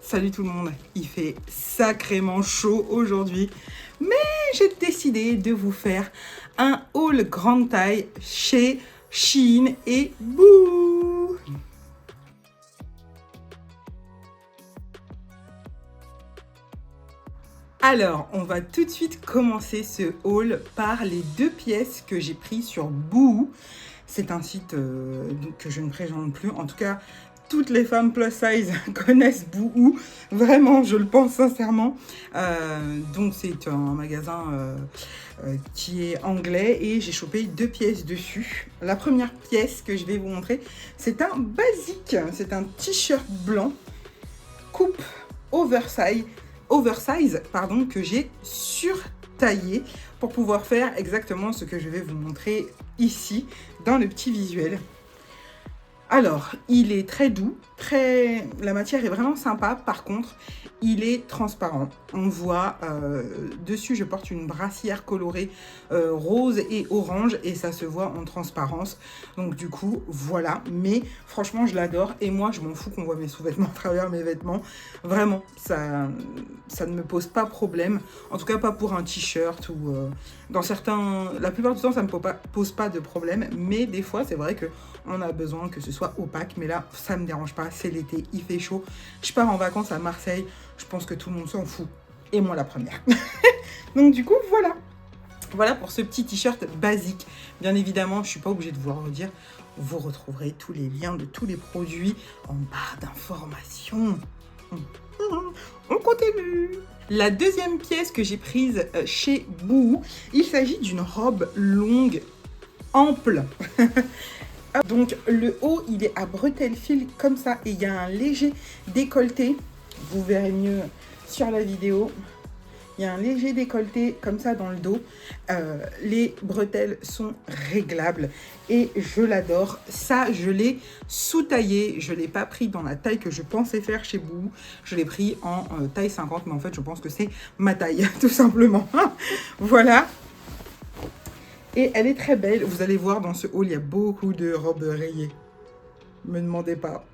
Salut tout le monde, il fait sacrément chaud aujourd'hui, mais j'ai décidé de vous faire un haul grande taille chez Shein et Boo. Alors, on va tout de suite commencer ce haul par les deux pièces que j'ai prises sur Boo. C'est un site que je ne présente plus, en tout cas... Toutes les femmes plus size connaissent Boo, vraiment, je le pense sincèrement. Donc c'est un magasin qui est anglais et j'ai chopé deux pièces dessus. La première pièce que je vais vous montrer, c'est un basique, c'est un t-shirt blanc, coupe oversize pardon, que j'ai surtaillé pour pouvoir faire exactement ce que je vais vous montrer ici dans le petit visuel. Alors, il est très doux, la matière est vraiment sympa. Par contre, il est transparent. On voit dessus, je porte une brassière colorée rose et orange et ça se voit en transparence. Donc du coup, voilà. Mais franchement, je l'adore et moi, je m'en fous qu'on voit mes sous-vêtements à travers mes vêtements. Vraiment, ça ne me pose pas problème. En tout cas, pas pour un t-shirt ou dans certains... La plupart du temps, ça ne me pose pas de problème. Mais des fois, c'est vrai qu'on a besoin que ce soit opaque. Mais là, ça ne me dérange pas. C'est l'été, il fait chaud. Je pars en vacances à Marseille. Je pense que tout le monde s'en fout. Et moi, la première. Donc du coup, voilà. Voilà pour ce petit t-shirt basique. Bien évidemment, je ne suis pas obligée de vous le redire. Vous retrouverez tous les liens de tous les produits en barre d'informations. On continue. La deuxième pièce que j'ai prise chez Boo, il s'agit d'une robe longue, ample. Donc le haut, il est à bretelles fil comme ça et il y a un léger décolleté. Vous verrez mieux sur la vidéo. Il y a un léger décolleté comme ça dans le dos. Les bretelles sont réglables et je l'adore. Ça, je l'ai sous-taillé. Je ne l'ai pas pris dans la taille que je pensais faire chez Boo. Je l'ai pris en taille 50, mais en fait, je pense que c'est ma taille, tout simplement. Voilà. Et elle est très belle. Vous allez voir, dans ce haul, il y a beaucoup de robes rayées. Ne me demandez pas.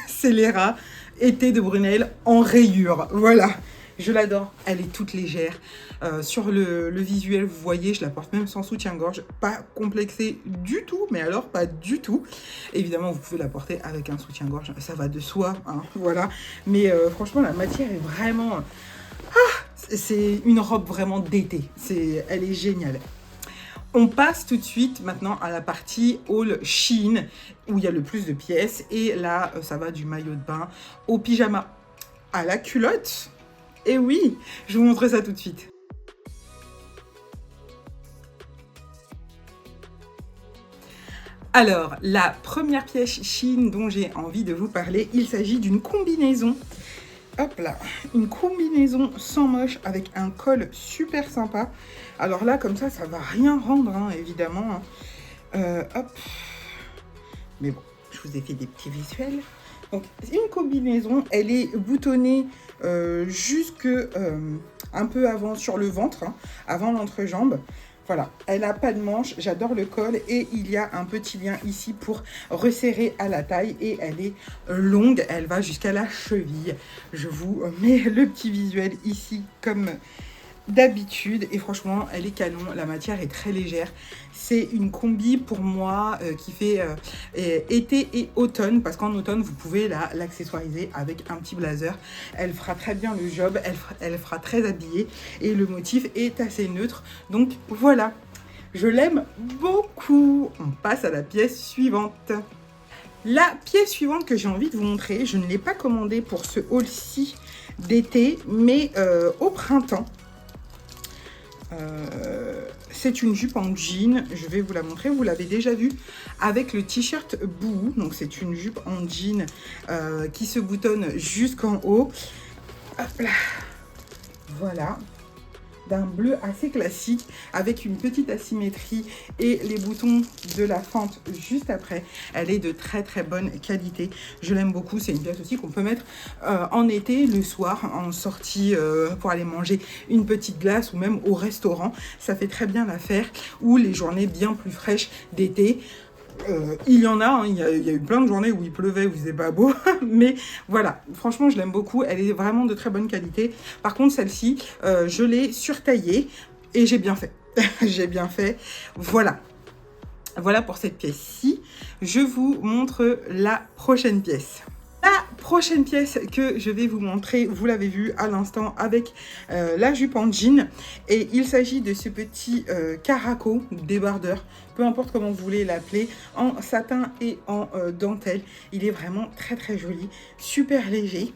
C'est les rats. Été de Brunel en rayures. Voilà. Je l'adore, elle est toute légère. Sur le visuel, vous voyez, je la porte même sans soutien-gorge. Pas complexée du tout, mais alors pas du tout. Évidemment, vous pouvez la porter avec un soutien-gorge, ça va de soi, hein, voilà. Mais franchement, la matière est vraiment... c'est une robe vraiment d'été. Elle est géniale. On passe tout de suite maintenant à la partie haul Shein, où il y a le plus de pièces. Et là, ça va du maillot de bain au pyjama, à la culotte. Et oui, je vous montre ça tout de suite. Alors, la première pièce Shein dont j'ai envie de vous parler, il s'agit d'une combinaison. Hop là, une combinaison sans moche avec un col super sympa. Alors là, comme ça va rien rendre, hein, évidemment. Hop. Mais bon, je vous ai fait des petits visuels. Donc, une combinaison, elle est boutonnée jusque un peu avant sur le ventre, hein, avant l'entrejambe. Voilà, elle n'a pas de manche, j'adore le col et il y a un petit lien ici pour resserrer à la taille et elle est longue, elle va jusqu'à la cheville. Je vous mets le petit visuel ici comme d'habitude et franchement elle est canon, la matière est très légère. C'est une combi pour moi qui fait été et automne, parce qu'en automne vous pouvez l'accessoiriser avec un petit blazer. Elle fera très bien le job, elle fera très habillée et le motif est assez neutre. Donc voilà, je l'aime beaucoup. On passe à la pièce suivante. La pièce suivante que j'ai envie de vous montrer, je ne l'ai pas commandée pour ce haul-ci d'été, mais au printemps. C'est une jupe en jean, je vais vous la montrer, vous l'avez déjà vue avec le t-shirt Boo. Donc c'est une jupe en jean qui se boutonne jusqu'en haut. Hop là. Voilà, d'un bleu assez classique avec une petite asymétrie et les boutons de la fente juste après. Elle est de très très bonne qualité, je l'aime beaucoup. C'est une pièce aussi qu'on peut mettre en été, le soir, en sortie pour aller manger une petite glace ou même au restaurant. Ça fait très bien l'affaire, ou les journées bien plus fraîches d'été. Il y en a, hein, il y a eu plein de journées où il pleuvait, où il faisait pas beau, mais voilà, franchement, je l'aime beaucoup. Elle est vraiment de très bonne qualité. Par contre, celle-ci, je l'ai surtaillée et j'ai bien fait. J'ai bien fait. Voilà. Voilà pour cette pièce-ci. Je vous montre la prochaine pièce. La prochaine pièce que je vais vous montrer, vous l'avez vu à l'instant avec la jupe en jean. Et il s'agit de ce petit caraco débardeur, peu importe comment vous voulez l'appeler, en satin et en dentelle. Il est vraiment très très joli, super léger.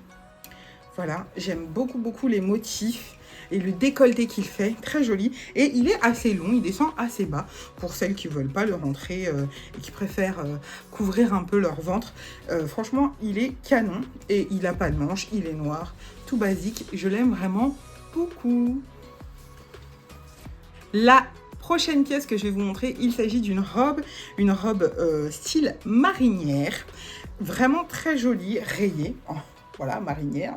Voilà, j'aime beaucoup beaucoup les motifs. Et le décolleté qu'il fait, très joli. Et il est assez long, il descend assez bas pour celles qui ne veulent pas le rentrer et qui préfèrent couvrir un peu leur ventre. Franchement, il est canon et il n'a pas de manches, il est noir, tout basique. Je l'aime vraiment beaucoup. La prochaine pièce que je vais vous montrer, il s'agit d'une robe style marinière, vraiment très jolie, rayée. Oh, voilà, marinière.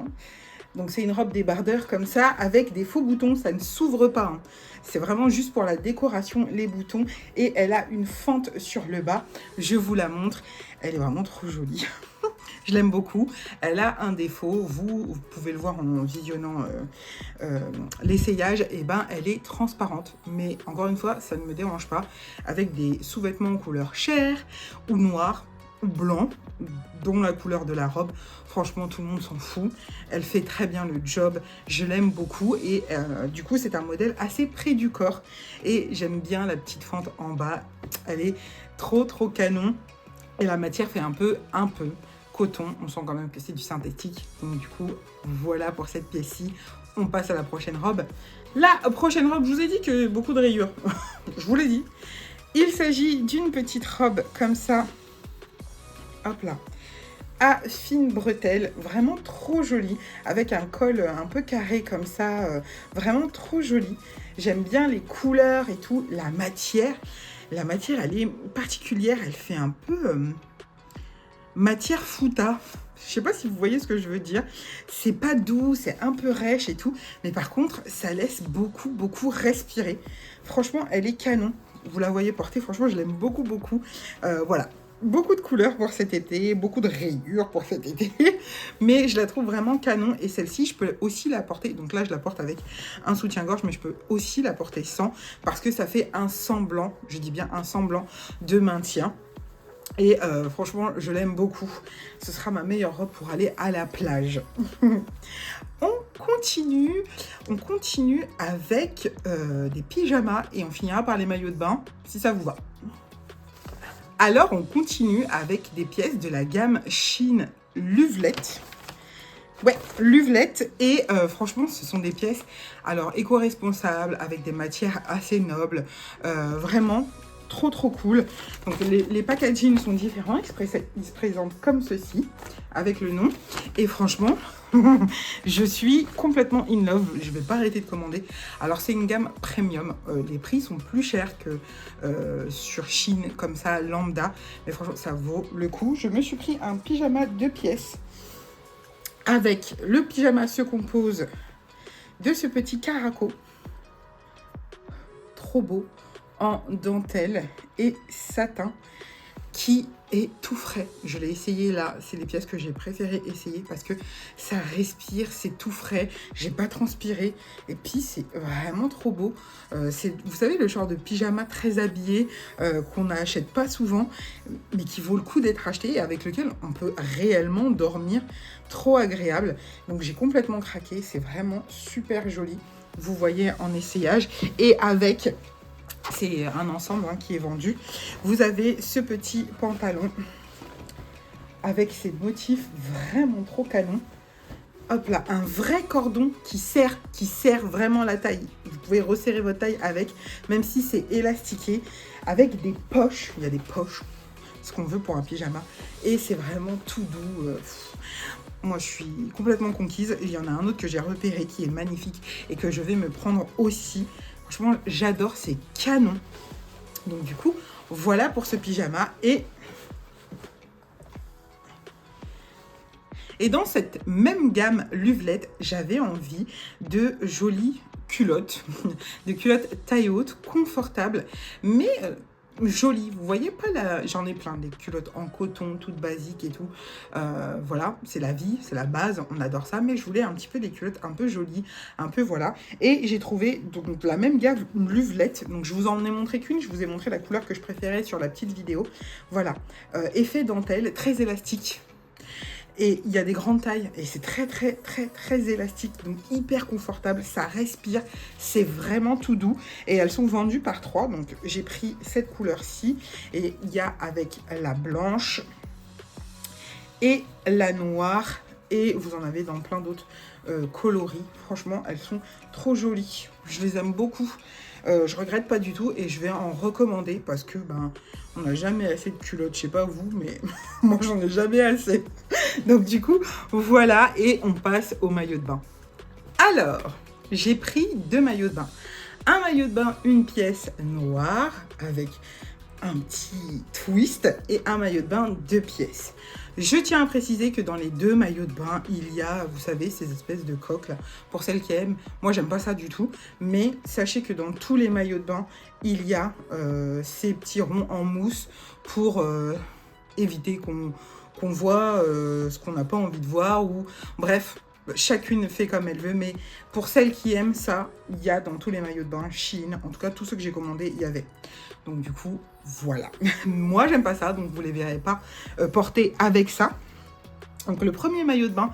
Donc c'est une robe débardeur comme ça, avec des faux boutons, ça ne s'ouvre pas. Hein. C'est vraiment juste pour la décoration, les boutons. Et elle a une fente sur le bas. Je vous la montre. Elle est vraiment trop jolie. Je l'aime beaucoup. Elle a un défaut. Vous pouvez le voir en visionnant l'essayage. Et ben, elle est transparente. Mais encore une fois, ça ne me dérange pas. Avec des sous-vêtements en couleur chair ou noir ou blanc, dont la couleur de la robe. Franchement, tout le monde s'en fout. Elle fait très bien le job. Je l'aime beaucoup. Et du coup, c'est un modèle assez près du corps. Et j'aime bien la petite fente en bas. Elle est trop, trop canon. Et la matière fait un peu coton. On sent quand même que c'est du synthétique. Donc du coup, voilà pour cette pièce-ci. On passe à la prochaine robe. La prochaine robe, je vous ai dit que beaucoup de rayures. Je vous l'ai dit. Il s'agit d'une petite robe comme ça. Hop là. À fine bretelle, vraiment trop jolie, avec un col un peu carré comme ça, vraiment trop joli. J'aime bien les couleurs et tout. La matière, elle est particulière, elle fait un peu matière fouta. Je sais pas si vous voyez ce que je veux dire. C'est pas doux, c'est un peu rêche et tout, mais par contre, ça laisse beaucoup, beaucoup respirer. Franchement, elle est canon. Vous la voyez porter, franchement, je l'aime beaucoup, beaucoup. Voilà. Beaucoup de couleurs pour cet été, beaucoup de rayures pour cet été, mais je la trouve vraiment canon. Et celle-ci, je peux aussi la porter, donc là je la porte avec un soutien-gorge, mais je peux aussi la porter sans, parce que ça fait un semblant, je dis bien un semblant de maintien. Et franchement, je l'aime beaucoup. Ce sera ma meilleure robe pour aller à la plage. On continue avec des pyjamas et on finira par les maillots de bain, si ça vous va. Alors, on continue avec des pièces de la gamme Shein Lovelet. Ouais, Lovelet. Et franchement, ce sont des pièces alors éco-responsables, avec des matières assez nobles. Vraiment, trop, trop cool. Donc, les packagings sont différents. Ils se présentent comme ceci, avec le nom. Et franchement, je suis complètement in love. Je ne vais pas arrêter de commander. Alors, c'est une gamme premium. Les prix sont plus chers que sur Shein, comme ça, lambda. Mais franchement, ça vaut le coup. Je me suis pris un pyjama 2 pièces. Avec le pyjama se compose de ce petit caraco. Trop beau. En dentelle et satin, qui est tout frais. Je l'ai essayé là, c'est les pièces que j'ai préféré essayer parce que ça respire, c'est tout frais, j'ai pas transpiré et puis c'est vraiment trop beau. C'est, vous savez, le genre de pyjama très habillé qu'on n'achète pas souvent mais qui vaut le coup d'être acheté et avec lequel on peut réellement dormir, trop agréable. Donc j'ai complètement craqué, c'est vraiment super joli. Vous voyez en essayage et avec... C'est un ensemble qui est vendu. Vous avez ce petit pantalon avec ces motifs vraiment trop canons. Hop là, un vrai cordon qui serre vraiment la taille. Vous pouvez resserrer votre taille avec, même si c'est élastiqué, avec des poches. Il y a des poches, ce qu'on veut pour un pyjama. Et c'est vraiment tout doux. Moi, je suis complètement conquise. Il y en a un autre que j'ai repéré qui est magnifique et que je vais me prendre aussi. Franchement, j'adore, c'est canon. Donc du coup, voilà pour ce pyjama. Et dans cette même gamme Lovelet, j'avais envie de jolies culottes, de culottes taille haute, confortables, mais jolie. Vous voyez pas la... J'en ai plein, des culottes en coton, toutes basiques et tout. Voilà, c'est la vie, c'est la base, on adore ça. Mais je voulais un petit peu des culottes un peu jolies, un peu voilà. Et j'ai trouvé donc la même gamme Luvelette. Donc je vous en ai montré qu'une, je vous ai montré la couleur que je préférais sur la petite vidéo. Voilà, effet dentelle, très élastique. Et il y a des grandes tailles et c'est très élastique, donc hyper confortable, ça respire, c'est vraiment tout doux. Et elles sont vendues par 3, donc j'ai pris cette couleur-ci. Et il y a avec la blanche et la noire. Et vous en avez dans plein d'autres coloris. Franchement, elles sont trop jolies. Je les aime beaucoup. Je regrette pas du tout et je vais en recommander parce que ben on n'a jamais assez de culottes. Je sais pas vous, mais moi j'en ai jamais assez. Donc du coup, voilà, et on passe au maillot de bain. Alors, j'ai pris 2 maillots de bain. Un maillot de bain, une pièce noire avec un petit twist et un maillot de bain 2 pièces. Je tiens à préciser que dans les 2 maillots de bain, il y a, vous savez, ces espèces de coques là. Pour celles qui aiment, moi j'aime pas ça du tout. Mais sachez que dans tous les maillots de bain, il y a ces petits ronds en mousse pour éviter qu'on voit ce qu'on n'a pas envie de voir. Ou bref, chacune fait comme elle veut. Mais pour celles qui aiment ça, il y a dans tous les maillots de bain Shein. En tout cas, tous ceux que j'ai commandés, il y avait. Donc du coup, voilà. Moi, j'aime pas ça, donc vous les verrez pas porter avec ça. Donc le premier maillot de bain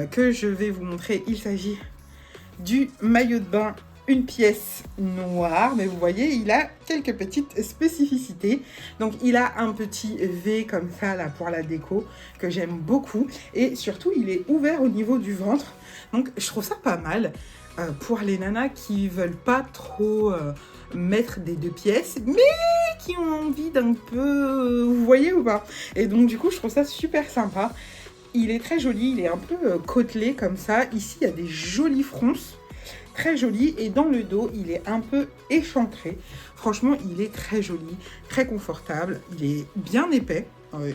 que je vais vous montrer, il s'agit du maillot de bain une pièce noire. Mais vous voyez, il a quelques petites spécificités. Donc il a un petit V comme ça là pour la déco que j'aime beaucoup. Et surtout, il est ouvert au niveau du ventre. Donc je trouve ça pas mal pour les nanas qui veulent pas trop... mettre des 2 pièces, mais qui ont envie d'un peu... vous voyez ou pas? Et donc, du coup, je trouve ça super sympa. Il est très joli, il est un peu côtelé comme ça. Ici, il y a des jolies fronces, très jolies. Et dans le dos, il est un peu échancré. Franchement, il est très joli, très confortable. Il est bien épais.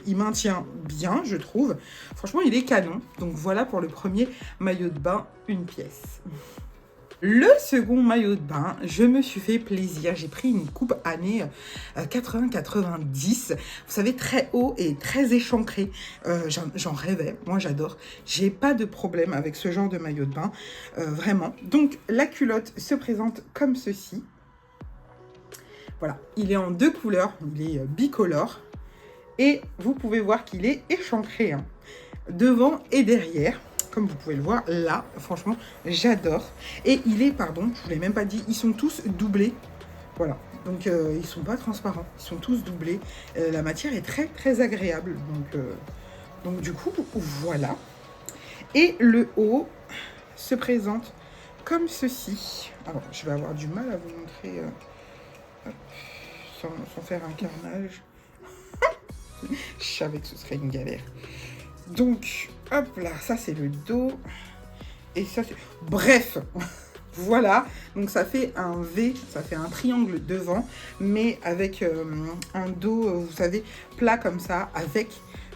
Il maintient bien, je trouve. Franchement, il est canon. Donc, voilà pour le premier maillot de bain, une pièce. Le second maillot de bain, je me suis fait plaisir. J'ai pris une coupe année 80-90. Vous savez, très haut et très échancré. J'en rêvais. Moi, j'adore. J'ai pas de problème avec ce genre de maillot de bain. Vraiment. Donc, la culotte se présente comme ceci. Voilà. Il est en 2 couleurs. Il est bicolore. Et vous pouvez voir qu'il est échancré, hein, devant et derrière. Comme vous pouvez le voir, là, franchement, j'adore. Et il est, pardon, je ne vous l'ai même pas dit, ils sont tous doublés. Voilà, donc ils ne sont pas transparents, ils sont tous doublés. La matière est très agréable. Donc du coup, voilà. Et le haut se présente comme ceci. Alors, je vais avoir du mal à vous montrer sans faire un carnage. Je savais que ce serait une galère. Donc, hop là, ça c'est le dos. Et ça c'est... Bref, voilà. Donc ça fait un V, ça fait un triangle devant, mais avec un dos, vous savez, plat comme ça, avec...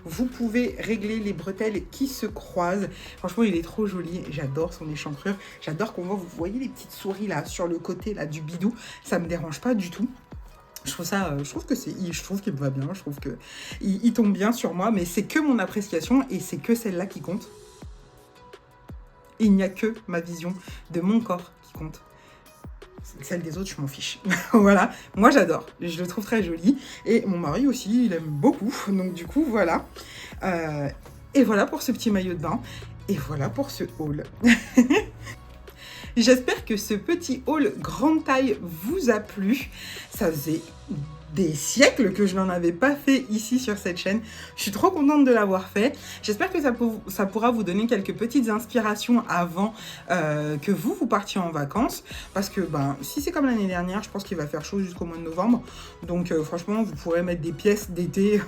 Vous pouvez régler les bretelles qui se croisent. Franchement, il est trop joli. J'adore son échancrure. J'adore qu'on voit, vous voyez les petites souris là, sur le côté là du bidou. Ça me dérange pas du tout. Je trouve qu'il me va bien, je trouve que il tombe bien sur moi, mais c'est que mon appréciation et c'est que celle-là qui compte. Il n'y a que ma vision de mon corps qui compte. Celle des autres, je m'en fiche. Voilà, moi j'adore, je le trouve très joli et mon mari aussi, il aime beaucoup. Donc du coup, voilà. Et voilà pour ce petit maillot de bain et voilà pour ce haul. J'espère que ce petit haul grande taille vous a plu. Ça faisait des siècles que je n'en avais pas fait ici sur cette chaîne. Je suis trop contente de l'avoir fait. J'espère que ça pourra vous donner quelques petites inspirations avant que vous partiez en vacances. Parce que si c'est comme l'année dernière, je pense qu'il va faire chaud jusqu'au mois de novembre. Donc franchement, vous pourrez mettre des pièces d'été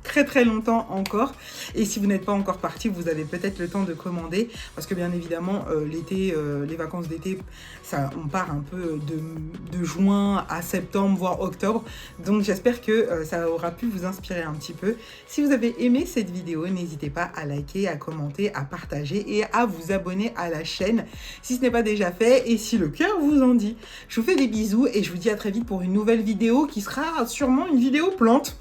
très longtemps encore. Et si vous n'êtes pas encore parti, vous avez peut-être le temps de commander, parce que bien évidemment l'été, les vacances d'été, ça, on part un peu de juin à septembre, voire octobre. Donc j'espère que ça aura pu vous inspirer un petit peu. Si vous avez aimé cette vidéo, n'hésitez pas à liker, à commenter, à partager et à vous abonner à la chaîne si ce n'est pas déjà fait et si le cœur vous en dit. Je vous fais des bisous et je vous dis à très vite pour une nouvelle vidéo qui sera sûrement une vidéo plante.